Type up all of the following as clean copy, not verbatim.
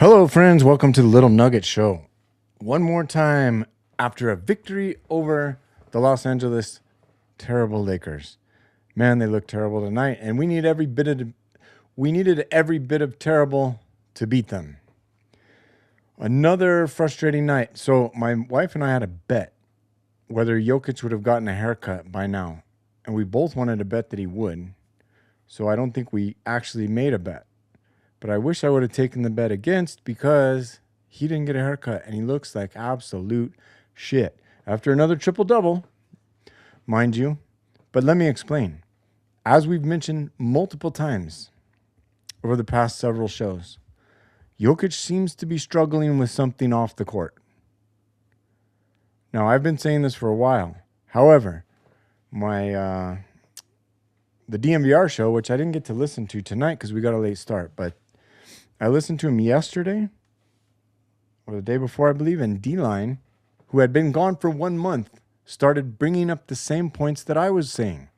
Hello, friends. Welcome to the Little Nugget Show. One more time after a victory over the Los Angeles terrible Lakers. Man, they look terrible tonight, and we needed every bit of terrible to beat them. Another frustrating night. So my wife and I had a bet whether Jokic would have gotten a haircut by now, and we both wanted to bet that he would. So I don't think we actually made a bet. But I wish I would have taken the bet against because he didn't get a haircut and he looks like absolute shit. After another triple-double, mind you. But let me explain. As we've mentioned multiple times over the past several shows, Jokic seems to be struggling with something off the court. Now, I've been saying this for a while. However, the DMVR show, which I didn't get to listen to tonight because we got a late start, but I listened to him yesterday or the day before, I believe, and D-Line, who had been gone for 1 month, started bringing up the same points that I was saying.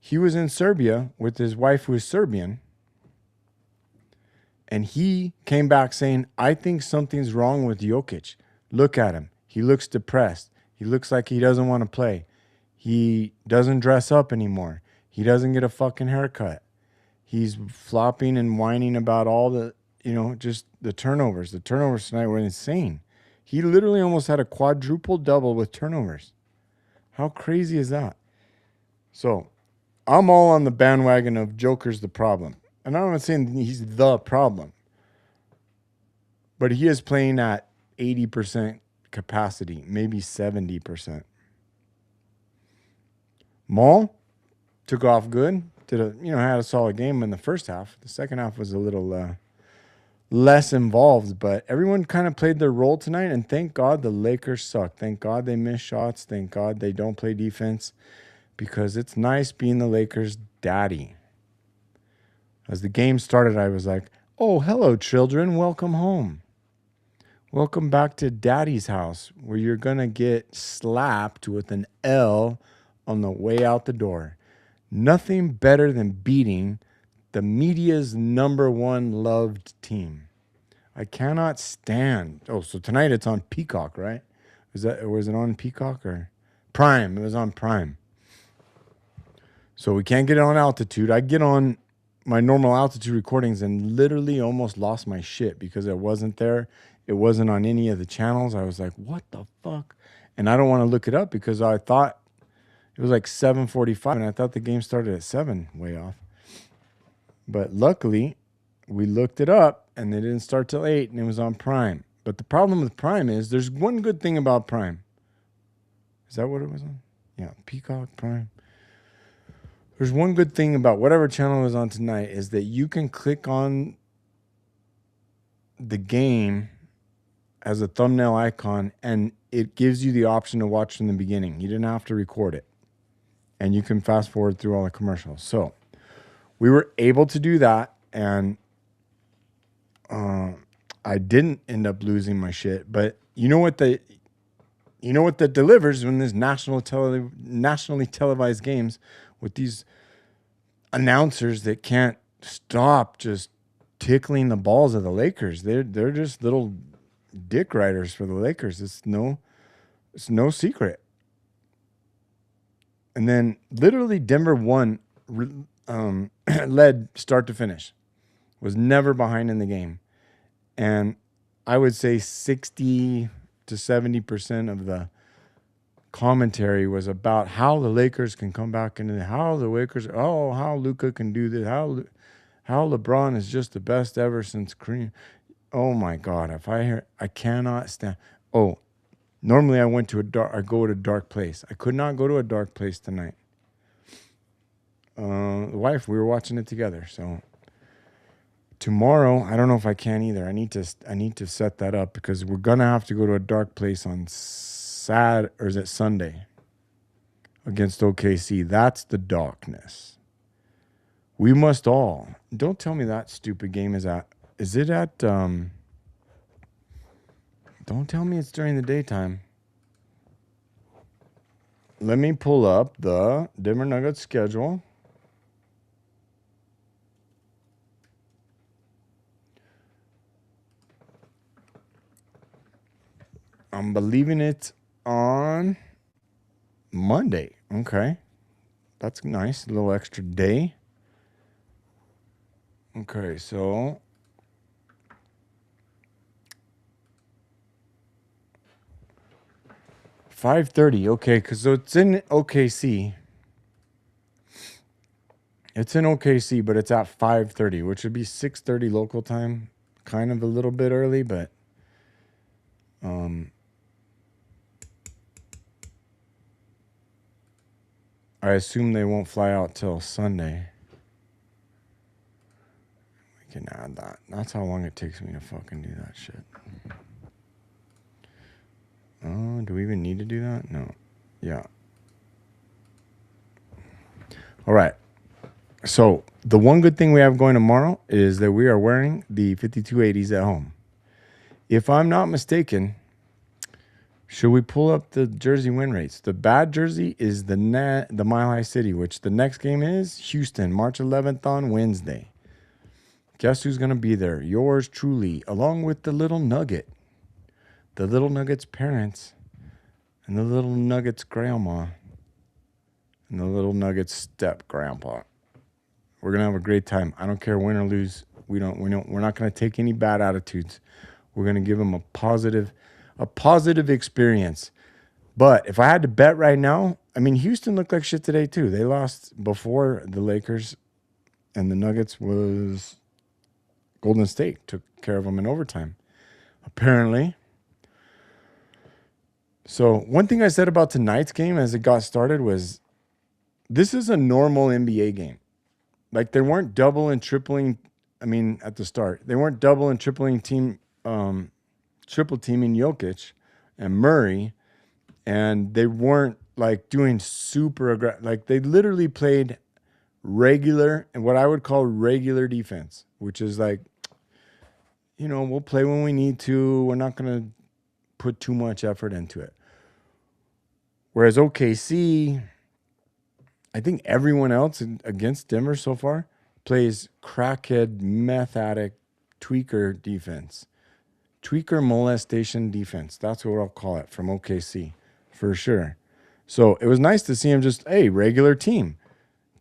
He was in Serbia with his wife, who is Serbian, and he came back saying, I think something's wrong with Jokic. Look at him. He looks depressed. He looks like he doesn't want to play. He doesn't dress up anymore. He doesn't get a fucking haircut. He's flopping and whining about all the, just the turnovers. The turnovers tonight were insane. He literally almost had a quadruple double with turnovers. How crazy is that? So I'm all on the bandwagon of Joker's the problem. And I'm not saying he's the problem. But he is playing at 80% capacity, maybe 70%. Maul took off good. Had a solid game in the first half. The second half was a little less involved, but everyone kind of played their role tonight, and thank God the Lakers suck. Thank God they miss shots. Thank God they don't play defense, because it's nice being the Lakers' daddy. As the game started, I was like, oh, hello, children. Welcome home. Welcome back to daddy's house, where you're going to get slapped with an L on the way out the door. Nothing better than beating the media's #1 loved team. I cannot stand. Oh, so tonight it's on Peacock, right? Was it on Peacock or Prime? It was on Prime. So we can't get it on altitude. I get on my normal altitude recordings and literally almost lost my shit because it wasn't there. It wasn't on any of the channels. I was like, what the fuck? And I don't want to look it up because I thought it was like 7:45, and I thought the game started at 7, way off. But luckily, we looked it up, and they didn't start till 8, and it was on Prime. But the problem with Prime is there's one good thing about Prime. Is that what it was on? Yeah, Peacock, Prime. There's one good thing about whatever channel is on tonight is that you can click on the game as a thumbnail icon, and it gives you the option to watch from the beginning. You didn't have to record it. And you can fast forward through all the commercials. So we were able to do that, and I didn't end up losing my shit. But you know what that delivers when there's nationally televised games with these announcers that can't stop just tickling the balls of the Lakers. They're just little dick riders for the Lakers. It's no secret. And then literally Denver won, led start to finish, was never behind in the game. And I would say 60 to 70% of the commentary was about how the Lakers can come back into how Luka can do this, how LeBron is just the best ever since Kareem. Oh my God. If I hear, I cannot stand. Oh, normally I go to a dark place. I could not go to a dark place tonight. The wife, we were watching it together. So tomorrow, I don't know if I can either. I need to set that up because we're gonna have to go to a dark place on Sunday against OKC. That's the darkness. We must all. Don't tell me that stupid game is at. Is it at? Don't tell me it's during the daytime. Let me pull up the Denver Nuggets schedule. I'm believing it on Monday. Okay. That's nice. A little extra day. Okay, so 5:30. Okay, because it's in OKC. It's in OKC, but it's at 5:30, which would be 6:30 local time. Kind of a little bit early, but I assume they won't fly out till Sunday. We can add that. That's how long it takes me to fucking do that shit. Oh, do we even need to do that? No. Yeah. All right. So the one good thing we have going tomorrow is that we are wearing the 5280s at home. If I'm not mistaken, should we pull up the jersey win rates? The bad jersey is the Mile High City, which the next game is Houston, March 11th on Wednesday. Guess who's going to be there? Yours truly, along with the Little Nugget, the Little Nugget's parents, and the Little Nugget's grandma, and the Little Nugget's step grandpa. We're going to have a great time. I don't care win or lose. We're not going to take any bad attitudes. We're going to give them a positive experience. But if I had to bet right now, I mean, Houston looked like shit today too. They lost before the Lakers, and the Nuggets was Golden State took care of them in overtime, apparently. So one thing I said about tonight's game as it got started was this is a normal NBA game. Like they weren't double and tripling. I mean, at the start, they weren't double and tripling triple teaming Jokic and Murray, and they weren't like doing super aggressive. Like they literally played regular and what I would call regular defense, which is like, we'll play when we need to. We're not going to put too much effort into it. Whereas OKC, I think everyone else against Denver so far plays crackhead, meth addict, tweaker defense. Tweaker molestation defense. That's what I'll call it from OKC for sure. So it was nice to see him just, regular team.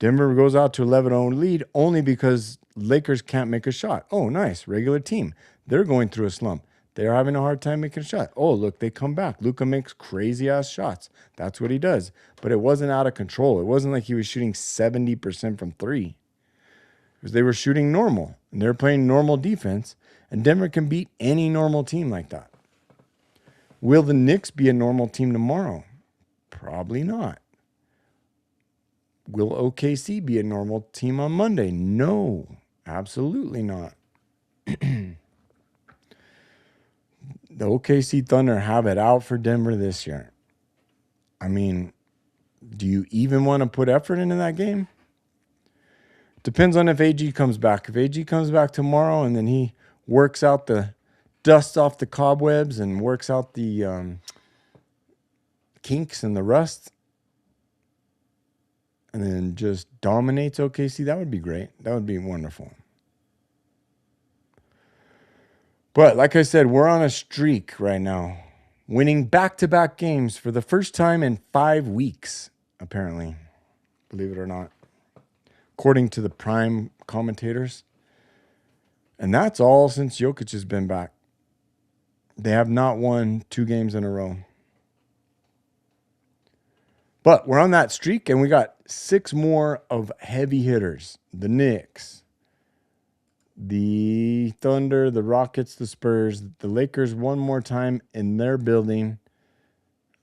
Denver goes out to 11-0 lead only because Lakers can't make a shot. Oh, nice. Regular team. They're going through a slump. They're having a hard time making a shot. Oh, look, they come back. Luka makes crazy-ass shots. That's what he does. But it wasn't out of control. It wasn't like he was shooting 70% from three. Because they were shooting normal. And they're playing normal defense. And Denver can beat any normal team like that. Will the Knicks be a normal team tomorrow? Probably not. Will OKC be a normal team on Monday? No, absolutely not. The OKC Thunder have it out for Denver this year. I mean, do you even want to put effort into that game? Depends on if AG comes back. If AG comes back tomorrow and then he works out the dust off the cobwebs and works out the kinks and the rust and then just dominates OKC, that would be great. That would be wonderful. But like I said, we're on a streak right now, winning back-to-back games for the first time in 5 weeks, apparently, believe it or not, according to the prime commentators. And that's all since Jokic has been back. They have not won 2 games in a row. But we're on that streak, and we got 6 more of heavy hitters. The Knicks, the Thunder, the Rockets, the Spurs, the Lakers one more time in their building.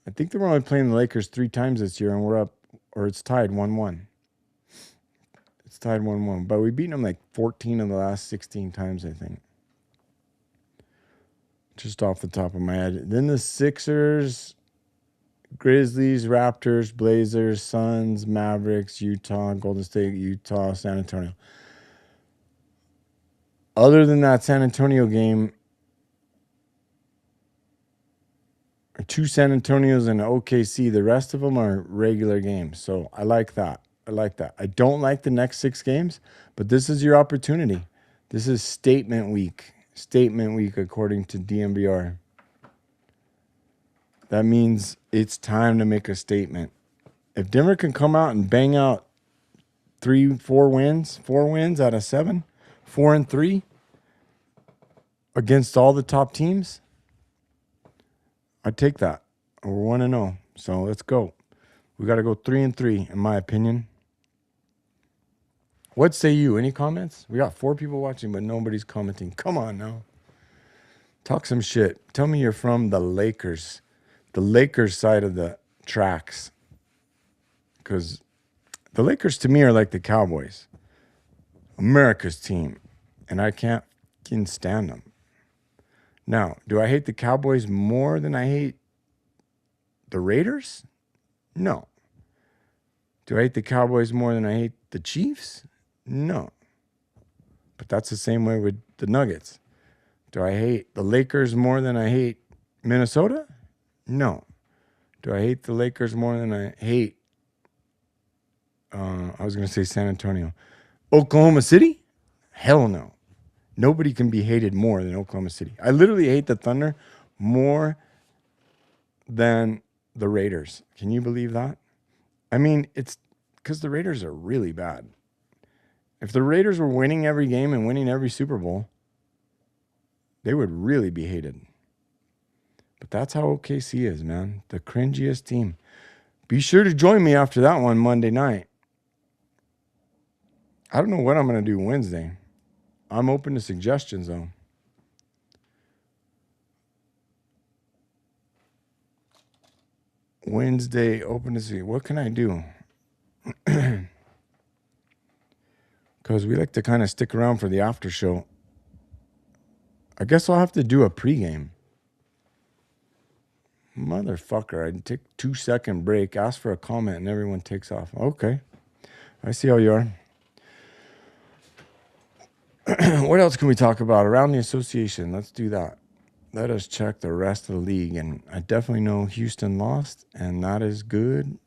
I think they were only playing the Lakers 3 times this year, and we're up, or it's tied 1-1. It's tied 1-1. But we've beaten them like 14 of the last 16 times, I think. Just off the top of my head. Then the Sixers, Grizzlies, Raptors, Blazers, Suns, Mavericks, Utah, Golden State, Utah, San Antonio. Other than that San Antonio game, 2 San Antonios and OKC, the rest of them are regular games. So I like that. I don't like the next 6 games, but this is your opportunity. This is statement week. Statement week, according to DMBR. that means it's time to make a statement. If Denver can come out and bang out 4 wins out of 7, 4-3 against all the top teams, I'd take that. We're 1-0, so let's go. We got to go 3-3, in my opinion. What say you? Any comments? We got 4 people watching, but nobody's commenting. Come on now. Talk some shit. Tell me you're from the Lakers side of the tracks. Because the Lakers to me are like the Cowboys, America's team, and I can't stand them. Now, do I hate the Cowboys more than I hate the Raiders? No. Do I hate the Cowboys more than I hate the Chiefs? No. But that's the same way with the Nuggets. Do I hate the Lakers more than I hate Minnesota? No. Do I hate the Lakers more than I hate, I was going to say San Antonio, Oklahoma City? Hell no. Nobody can be hated more than Oklahoma City. I literally hate the Thunder more than the Raiders. Can you believe that? I mean, it's because the Raiders are really bad. If the Raiders were winning every game and winning every Super Bowl, they would really be hated. But that's how OKC is, man. The cringiest team. Be sure to join me after that one Monday night. I don't know what I'm going to do Wednesday. I'm open to suggestions, though. Wednesday, open to see. What can I do? Because we like to kind of stick around for the after show. I guess I'll have to do a pregame. Motherfucker, I take 2-second break, ask for a comment, and everyone takes off. Okay. I see how you are. What else can we talk about? Around the association. Let's do that. Let us check the rest of the league. And I definitely know Houston lost, and that is good.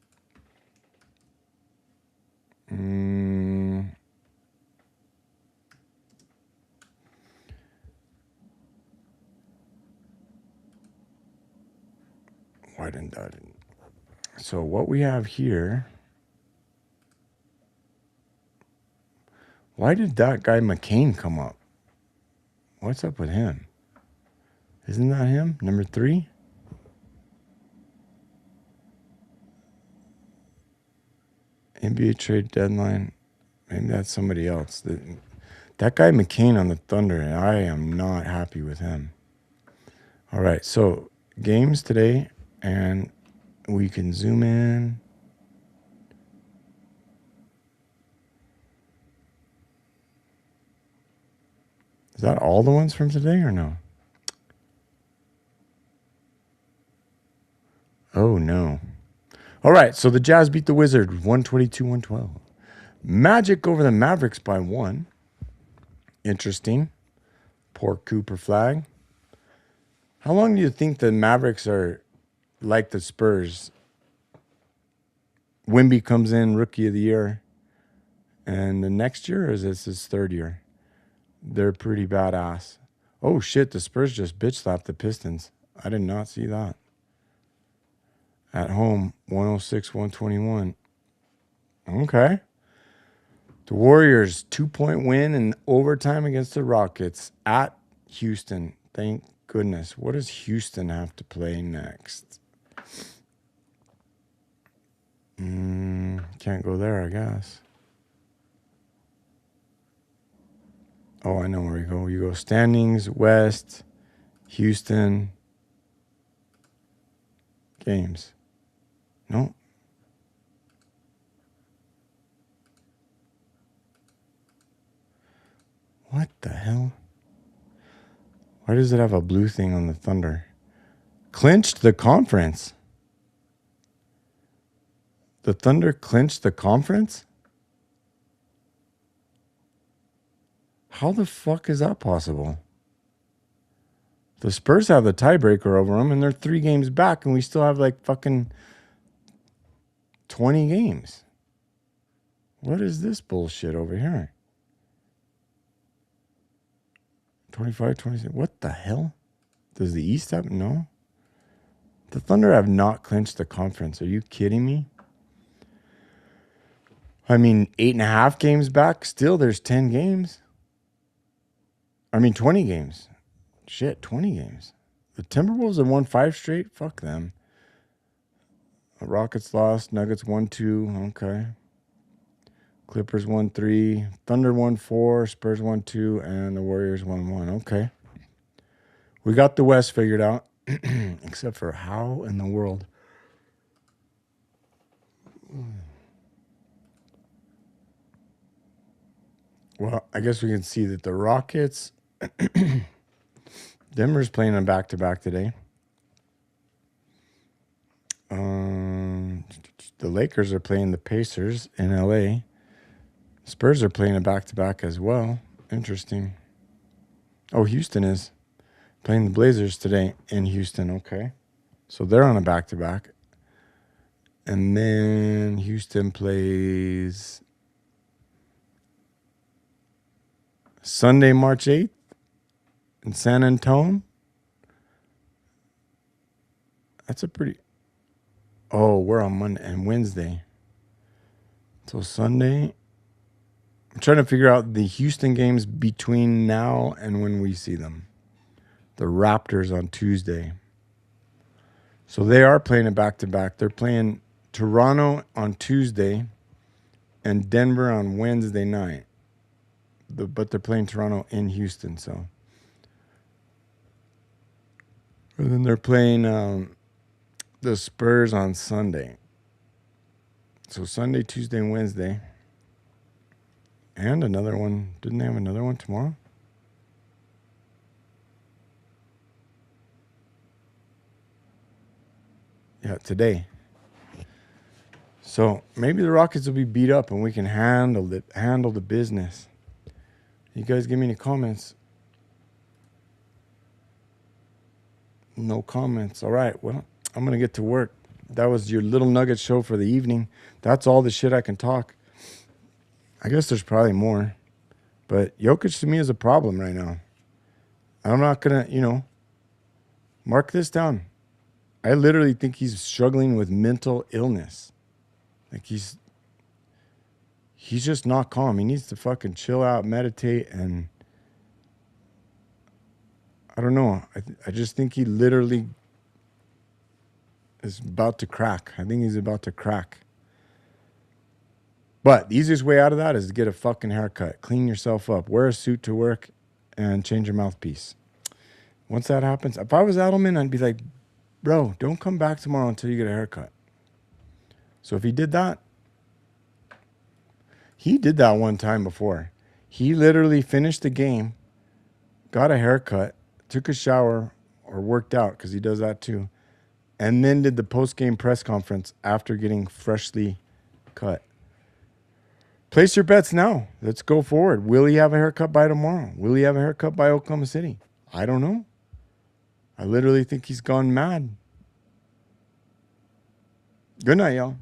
Why didn't that? So what we have here. Why did that guy McCain come up? What's up with him? Isn't that him? Number 3? NBA trade deadline. Maybe that's somebody else. That guy McCain on the Thunder, and I am not happy with him. All right, so games today, and we can zoom in. Is that all the ones from today or no? Oh, no. All right, so the Jazz beat the Wizards 122-112. Magic over the Mavericks by 1. Interesting. Poor Cooper flag. How long do you think the Mavericks are like the Spurs? Wemby comes in, rookie of the year. And the next year, or is this his 3rd year? They're pretty badass. Oh, shit, the Spurs just bitch slapped the Pistons. I did not see that. At home, 106-121. Okay. The Warriors, 2-point win in overtime against the Rockets at Houston. Thank goodness. What does Houston have to play next? Can't go there, I guess. Oh, I know where you go. You go standings, West, Houston, games. No. What the hell? Why does it have a blue thing on the Thunder? Clinched the conference. The Thunder clinched the conference? How the fuck is that possible? The Spurs have the tiebreaker over them, and they're 3 games back, and we still have like fucking 20 games. What is this bullshit over here? 25, 26. What the hell? Does the East have? No. The Thunder have not clinched the conference. Are you kidding me? I mean, 8.5 games back. Still, there's 10 games. 20 games. Shit, 20 games. The Timberwolves have won 5 straight. Fuck them. The Rockets lost. Nuggets won 2. Okay. Clippers won 3. Thunder won 4. Spurs won 2. And the Warriors won 1. Okay. We got the West figured out. Except for how in the world? Well, I guess we can see that the Rockets, Denver's playing on back-to-back today. The Lakers are playing the Pacers in LA. Spurs are playing a back-to-back as well. Interesting. Oh, Houston is playing the Blazers today in Houston. Okay. So they're on a back-to-back. And then Houston plays Sunday, March 8th in San Antonio. That's a pretty... Oh, we're on Monday and Wednesday. So Sunday... I'm trying to figure out the Houston games between now and when we see them. The Raptors on Tuesday. So they are playing a back-to-back. They're playing Toronto on Tuesday and Denver on Wednesday night. But they're playing Toronto in Houston, so. And then they're playing the Spurs on Sunday. So Sunday, Tuesday, and Wednesday. And another one. Didn't they have another one tomorrow? Yeah, today. So maybe the Rockets will be beat up and we can handle the business. You guys give me any comments? No comments. All right. Well, I'm going to get to work. That was your Little Nugget Show for the evening. That's all the shit I can talk. I guess there's probably more. But Jokic to me is a problem right now. I'm not going to, mark this down. I literally think he's struggling with mental illness. Like he's just not calm. He needs to fucking chill out, meditate, and I don't know. I just think he literally is about to crack. I think he's about to crack. But the easiest way out of that is to get a fucking haircut. Clean yourself up. Wear a suit to work and change your mouthpiece. Once that happens, if I was Adelman, I'd be like, bro, don't come back tomorrow until you get a haircut. So if he did that, he did that one time before. He literally finished the game, got a haircut, took a shower or worked out because he does that too, and then did the post-game press conference after getting freshly cut. Place your bets now. Let's go forward. Will he have a haircut by tomorrow? Will he have a haircut by Oklahoma City? I don't know. I literally think he's gone mad. Good night, y'all.